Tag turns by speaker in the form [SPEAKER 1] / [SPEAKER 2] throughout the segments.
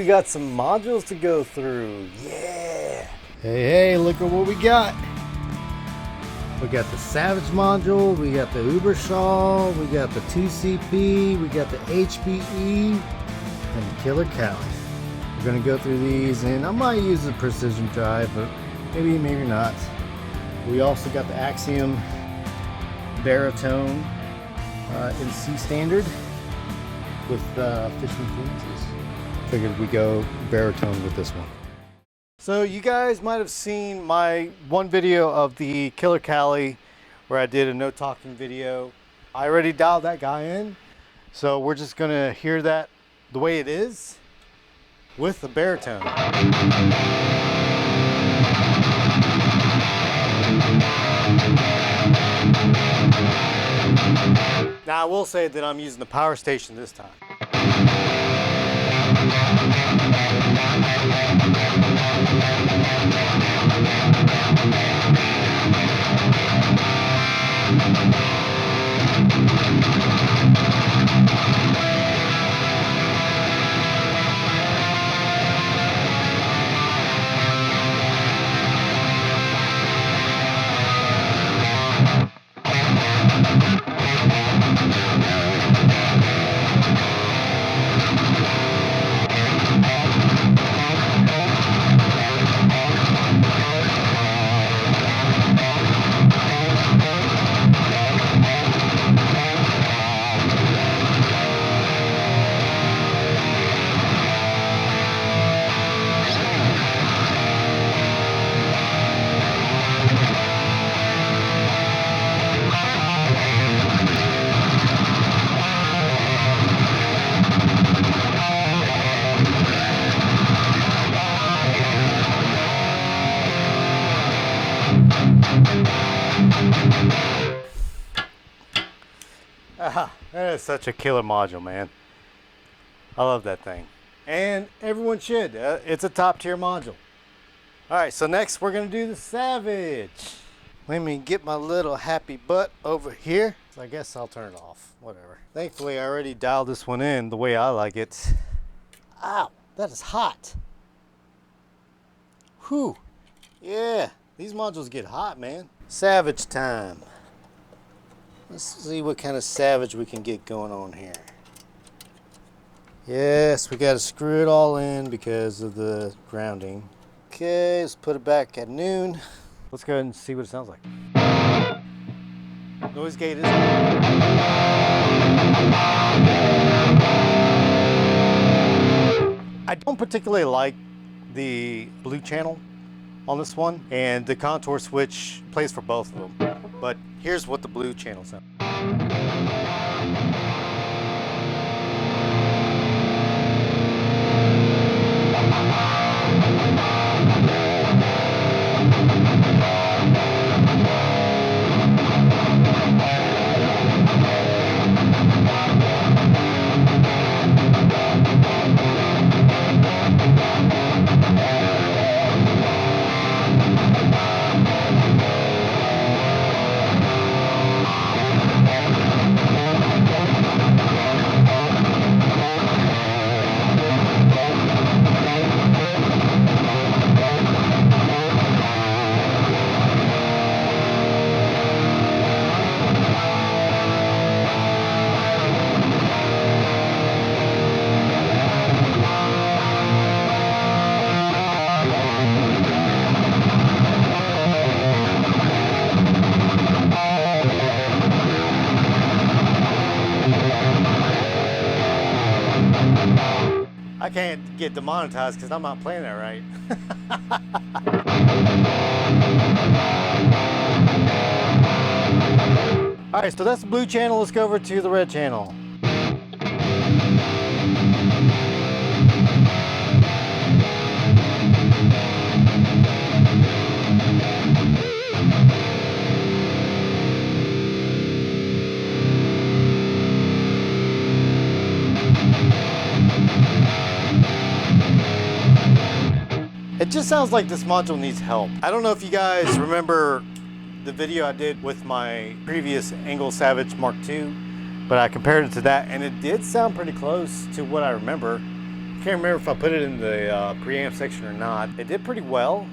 [SPEAKER 1] got some modules to go through. Yeah.
[SPEAKER 2] Hey, look at what we got. We got the Savage module, we got the Uberschall, we got the 2CP, we got the HBE, and the Killer Cali. We're gonna go through these, and I might use the precision drive, but maybe not. We also got the Axiom baritone in C standard with fishing fluences. Figured we go baritone with this one.
[SPEAKER 1] So you guys might have seen my one video of the Killer Cali where I did a no talking video. I already dialed that guy in, so we're just gonna hear that the way it is with the baritone. Now I will say that I'm using the power station this time. That is such a killer module, man. I love that thing. And everyone should. It's a top tier module. Alright, so next we're going to do the Savage. Let me get my little happy butt over here. So I guess I'll turn it off. Whatever. Thankfully, I already dialed this one in the way I like it. Ow, that is hot. Whew. Yeah, these modules get hot, man. Savage time. Let's see what kind of Savage we can get going on here. Yes, we got to screw it all in because of the grounding. Okay, let's put it back at noon. Let's go ahead and see what it sounds like. Noise gate is on. I don't particularly like the blue channel on this one, and the contour switch plays for both of them. But here's what the blue channel sounds. I can't get demonetized because I'm not playing that right. Alright, so that's the blue channel. Let's go over to the red channel. It just sounds like this module needs help. I don't know if you guys remember the video I did with my previous Angle Savage Mark II, but I compared it to that and it did sound pretty close to what I remember Can't remember if I put it in the preamp section or not. It did pretty well,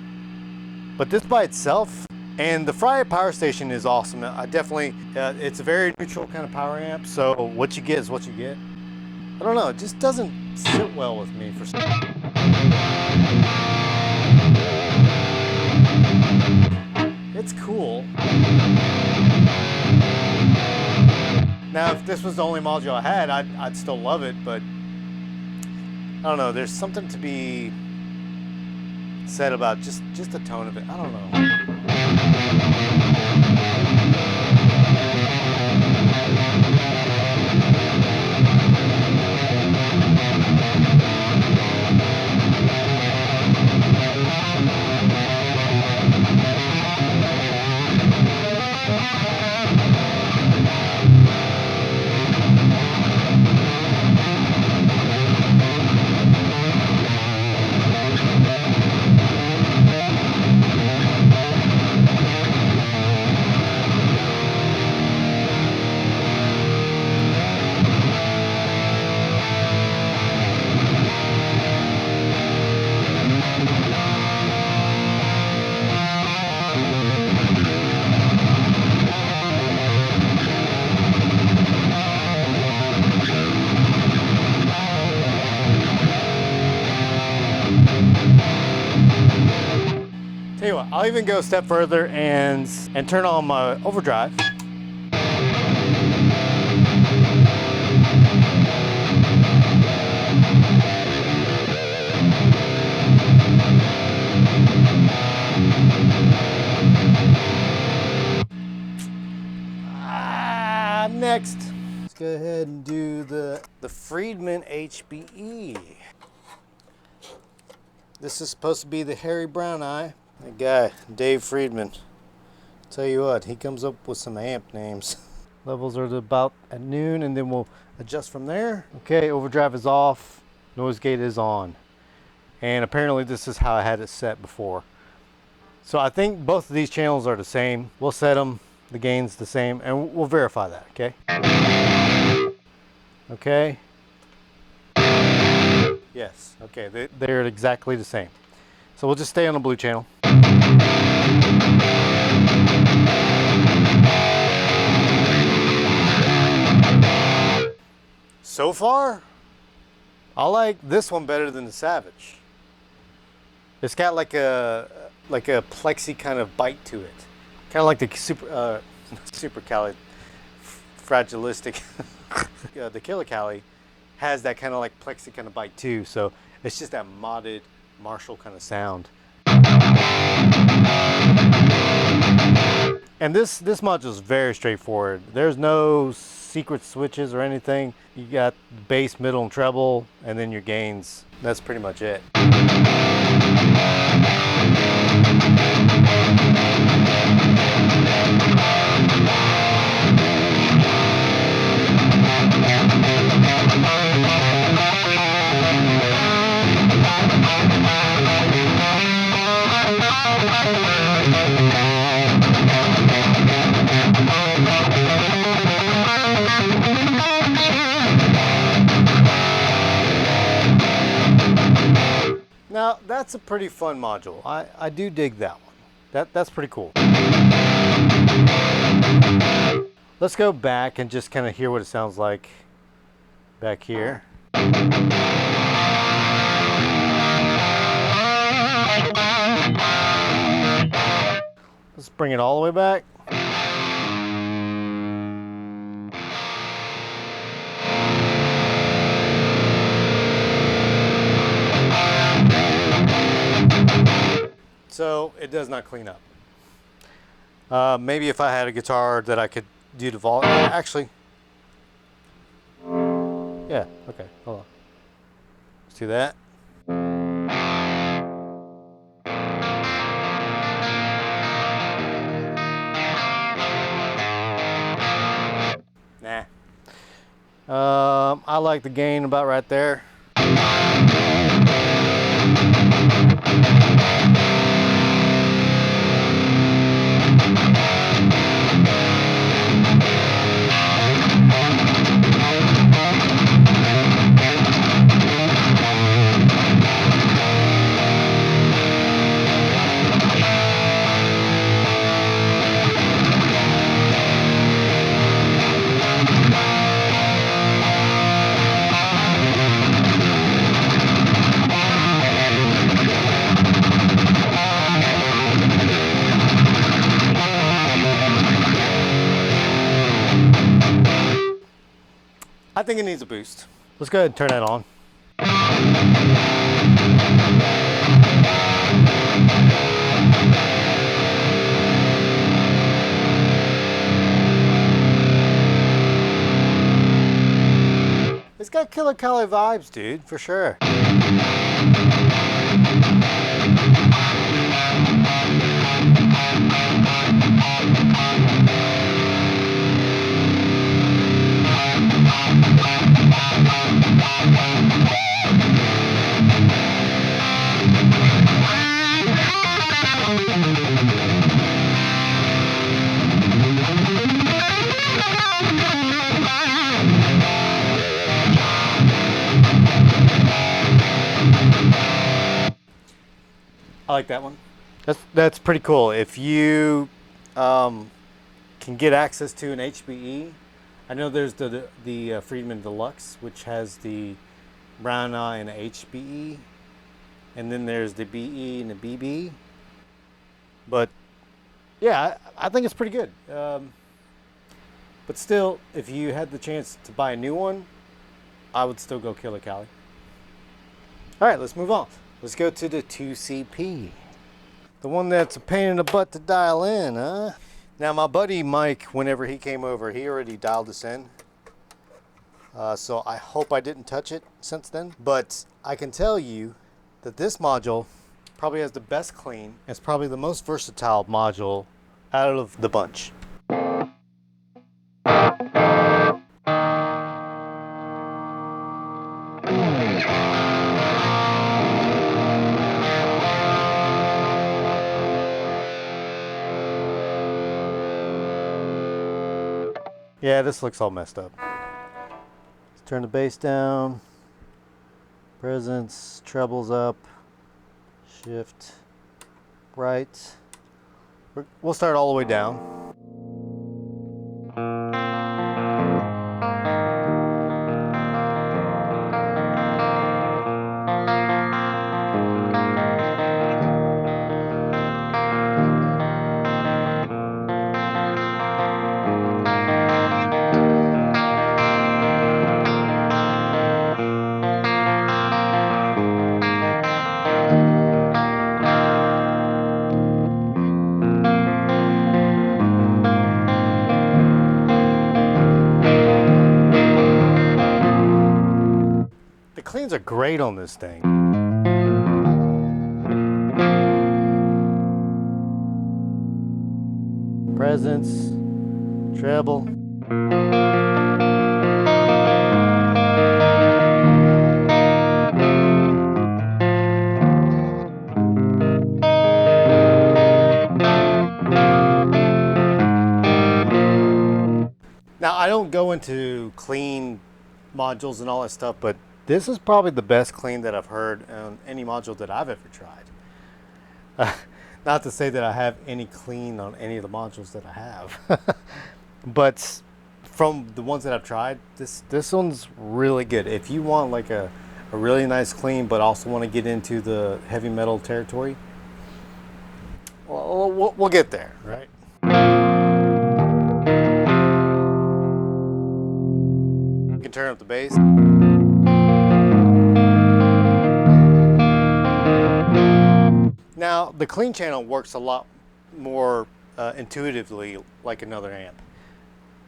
[SPEAKER 1] but this by itself, and the Fry power station is awesome. I definitely, it's a very neutral kind of power amp, so what you get is what you get. I don't know, it just doesn't sit well with me for some reason. It's cool. Now, if this was the only module I had, I'd still love it, but I don't know, there's something to be said about just the tone of it. I don't know. Tell you what, I'll even go a step further and turn on my overdrive. Next, let's go ahead and do the Friedman HBE. This is supposed to be the Harry Brown Eye. That guy, Dave Friedman. Tell you what, he comes up with some amp names. Levels are about at noon, and then we'll adjust from there. Okay, overdrive is off, noise gate is on. And apparently this is how I had it set before. So I think both of these channels are the same. We'll set them, the gain's the same, and we'll verify that, okay? Okay. Yes, okay, they're exactly the same. So we'll just stay on the blue channel. So far, I like this one better than the Savage. It's got like a plexi kind of bite to it. Kind of like the super Cali fragilistic. The Killer Cali has that kind of like plexi kind of bite too. So it's just that modded Marshall kind of sound. And this module is very straightforward. There's no secret switches or anything. You got bass, middle, and treble, and then your gains. That's pretty much it. Now, that's a pretty fun module. I do dig that one. That's pretty cool. Let's go back and just kind of hear what it sounds like back here. Let's bring it all the way back. So it does not clean up. Maybe if I had a guitar that I could do the volume. Actually, yeah, okay, hold on. Let's do that. Nah. I like the gain about right there. I think it needs a boost. Let's go ahead and turn that on. It's got Killer Cali vibes, dude, for sure. I like that one. That's pretty cool. If you can get access to an HBE, I know there's the Friedman Deluxe, which has the brown eye and HBE, and then there's the BE and the BB. But yeah, I think it's pretty good. But still, if you had the chance to buy a new one, I would still go Killer Cali. All right, let's move on. Let's go to the 2CP. The one that's a pain in the butt to dial in, huh? Now my buddy Mike, whenever he came over, he already dialed this in. So I hope I didn't touch it since then. But I can tell you that this module probably has the best clean. It's probably the most versatile module out of the bunch. Yeah, this looks all messed up. Let's turn the bass down. Presence, trebles up. Shift right. We'll start all the way down. Cleans are great on this thing. Presence, treble. Now I don't go into clean modules and all that stuff, but this is probably the best clean that I've heard on any module that I've ever tried. Not to say that I have any clean on any of the modules that I have, but from the ones that I've tried, this one's really good. If you want like a really nice clean, but also want to get into the heavy metal territory, well, we'll get there, right? You can turn up the bass. Now, the clean channel works a lot more intuitively like another amp.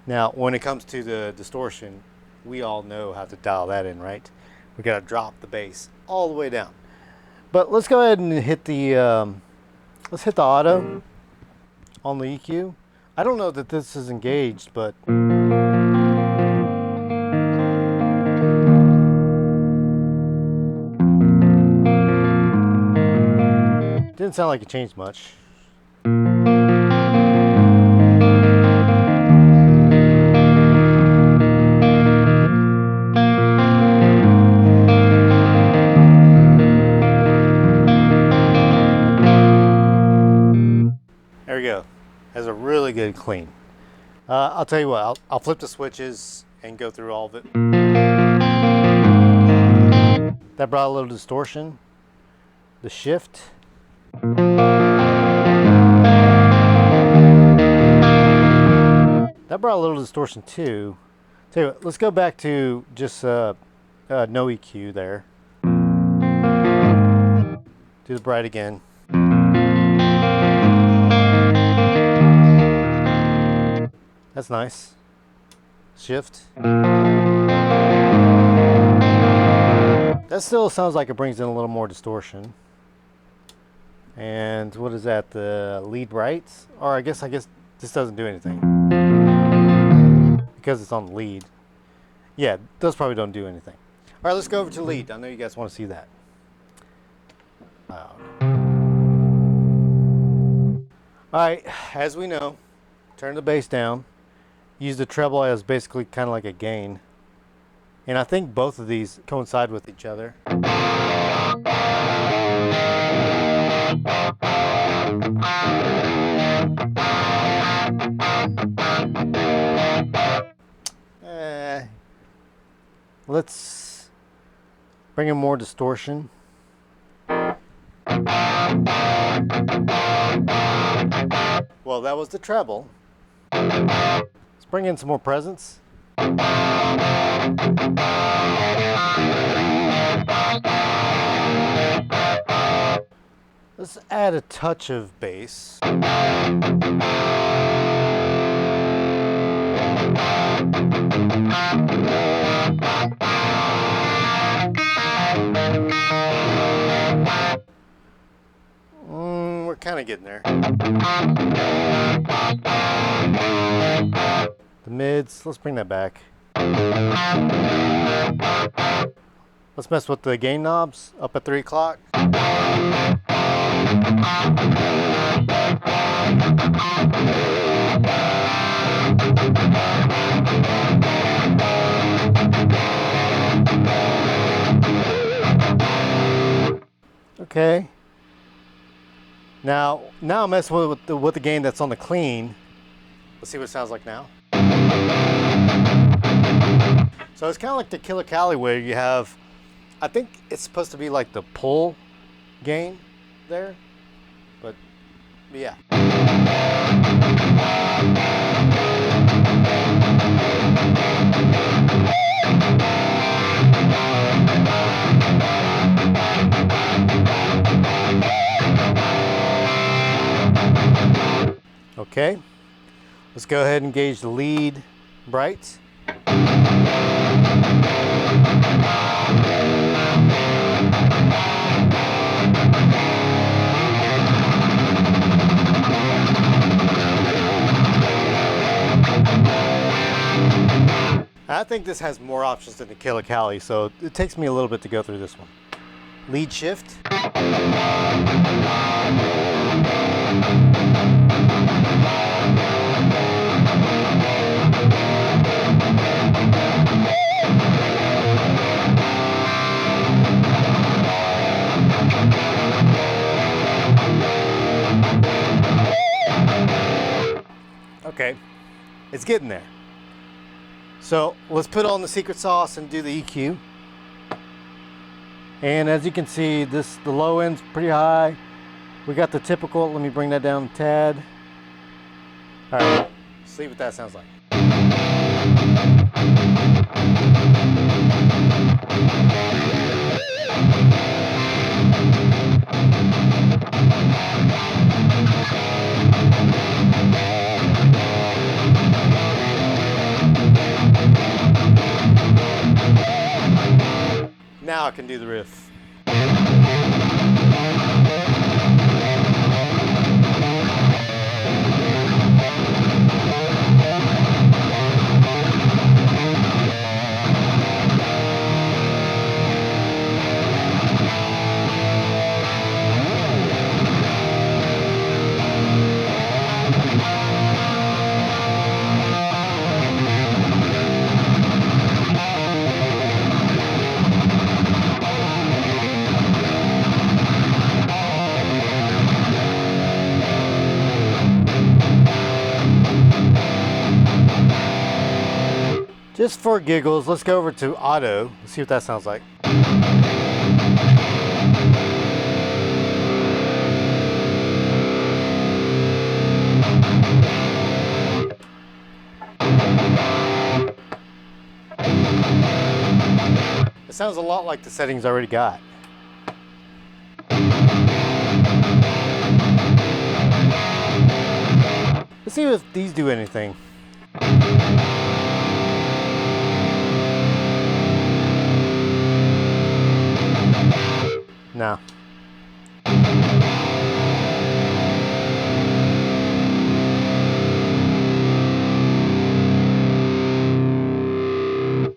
[SPEAKER 1] Now, when it comes to the distortion, we all know how to dial that in, right? We gotta drop the bass all the way down. But let's go ahead and hit the auto on the EQ. I don't know that this is engaged, but didn't sound like it changed much. There we go. Has a really good clean. I'll tell you what, I'll flip the switches and go through all of it. That brought a little distortion. The shift. That brought a little distortion too. Tell you what, let's go back to just no EQ there. Do the bright again. That's nice. Shift. That still sounds like it brings in a little more distortion. And what is that? The lead brights? Or I guess this doesn't do anything because it's on the lead. Yeah, those probably don't do anything. All right, let's go over to lead. I know you guys want to see that. Loud. All right, as we know, turn the bass down. Use the treble as basically kind of like a gain. And I think both of these coincide with each other. Let's bring in more distortion. Well, that was the treble. Let's bring in some more presence. Let's add a touch of bass. We're kind of getting there. The mids, let's bring that back. Let's mess with the gain knobs up at 3 o'clock. Okay. Now I'm messing with the gain that's on the clean. Let's see what it sounds like now. So it's kind of like the Killer Cali where you have, I think it's supposed to be like the pull gain there, but yeah. Okay, let's go ahead and gauge the lead bright. I think this has more options than the Killer Cali, so it takes me a little bit to go through this one. Lead shift. Okay, it's getting there. So let's put on the secret sauce and do the EQ. And as you can see, the low end's pretty high. We got the typical, let me bring that down a tad. All right, see what that sounds like. Now I can do the riff. Just for giggles, let's go over to auto. Let's see what that sounds like. sounds a lot like the settings I already got. Let's see if these do anything. No.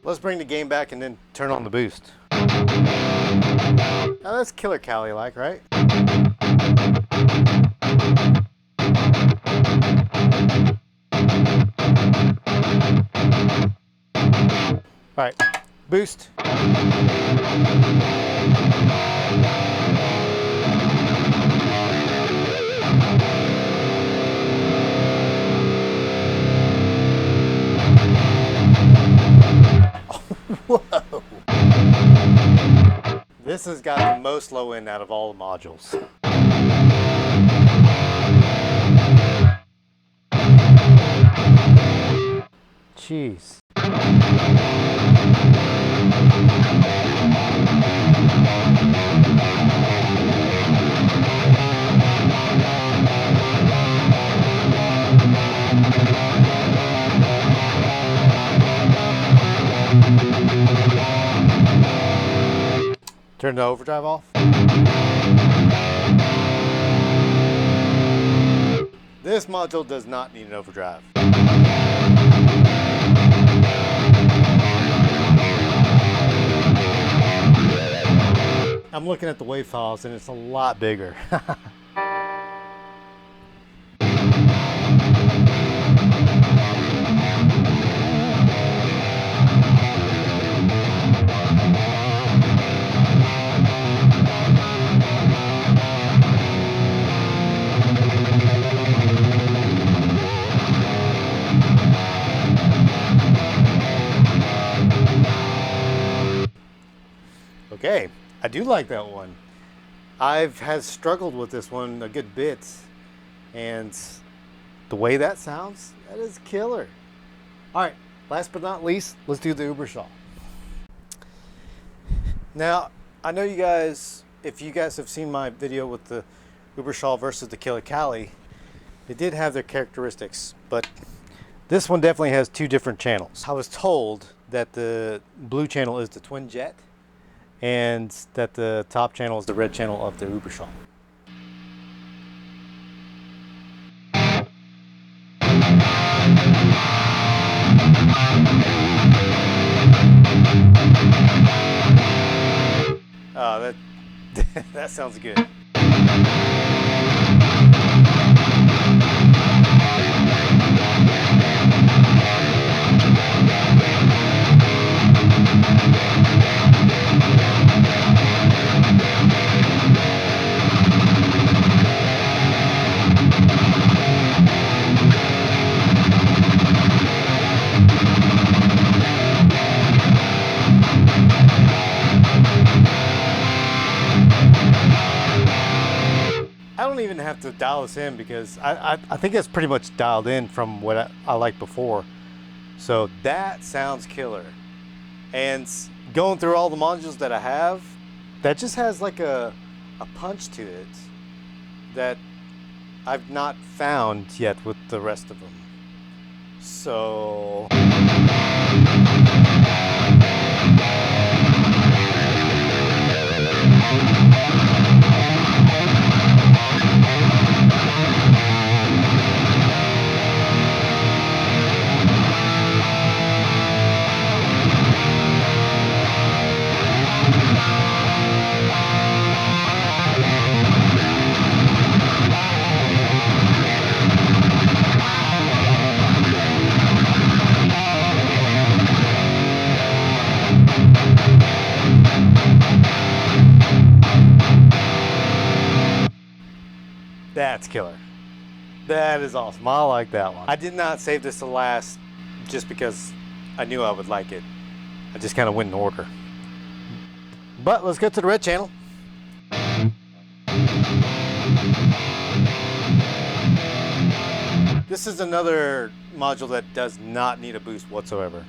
[SPEAKER 1] Let's bring the game back and then turn on the boost. Now that's Killer Cali like, right? Alright, boost. Whoa! This has got the most low end out of all the modules. Jeez. Turn the overdrive off. This module does not need an overdrive. I'm looking at the wave files and it's a lot bigger. Okay, I do like that one. I've has struggled with this one a good bit, and the way that sounds, that is killer. All right, last but not least, let's do the Uberschall. Now, I know you guys, if you guys have seen my video with the Uberschall versus the Killer Cali, they did have their characteristics, but this one definitely has two different channels. I was told that the blue channel is the twin jet, and that the top channel is the red channel of the Uberschall. Oh, that sounds good. I don't even have to dial this in because I think it's pretty much dialed in from what I liked before. So that sounds killer. And going through all the modules that I have, that just has like a punch to it that I've not found yet with the rest of them. So that's killer. That is awesome. I like that one. I did not save this to last just because I knew I would like it. I just kind of went in order. But let's get to the red channel. This is another module that does not need a boost whatsoever.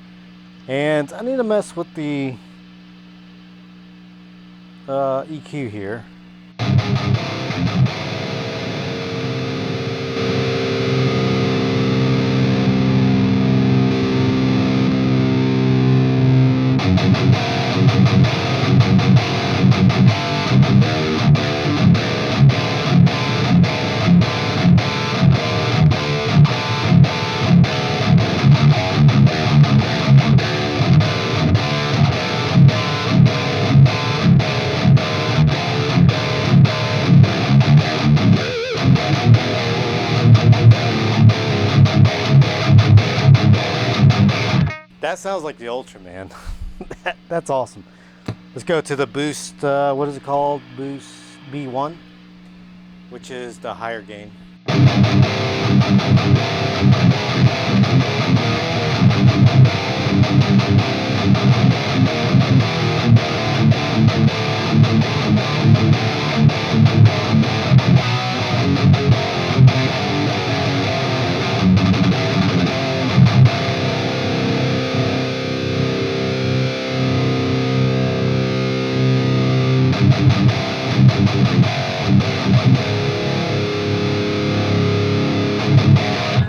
[SPEAKER 1] And I need to mess with the EQ here. That sounds like the Ultra, man. That's awesome. Let's go to the Boost, what is it called? Boost B1, which is the higher gain.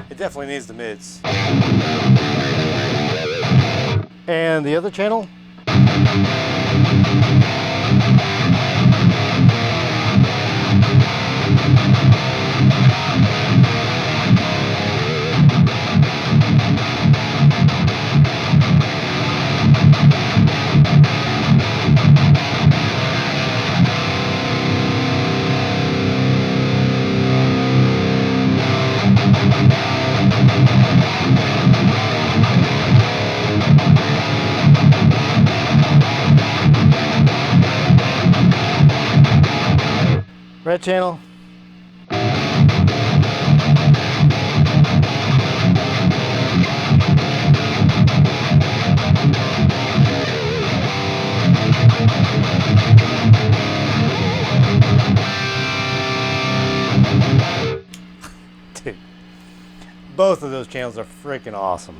[SPEAKER 1] It definitely needs the mids. And the other channel? Red channel. Dude, both of those channels are freaking awesome.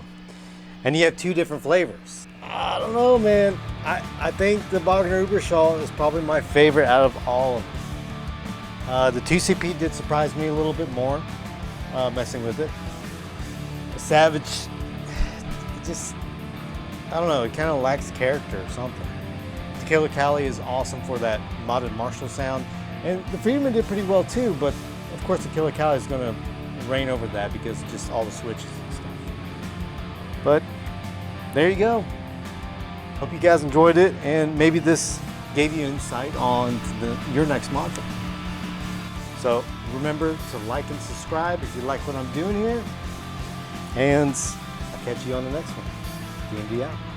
[SPEAKER 1] And you have two different flavors. I don't know, man. I think the Wagner Uberschall is probably my favorite out of all of them. The 2CP did surprise me a little bit more, messing with it. The Savage, it just, I don't know, it kind of lacks character or something. The Killer Cali is awesome for that modded Marshall sound. And the Friedman did pretty well too, but of course the Killer Cali is gonna reign over that because of just all the switches and stuff. But there you go. Hope you guys enjoyed it, and maybe this gave you insight on your next module. So remember to like and subscribe if you like what I'm doing here. And I'll catch you on the next one. DMD out.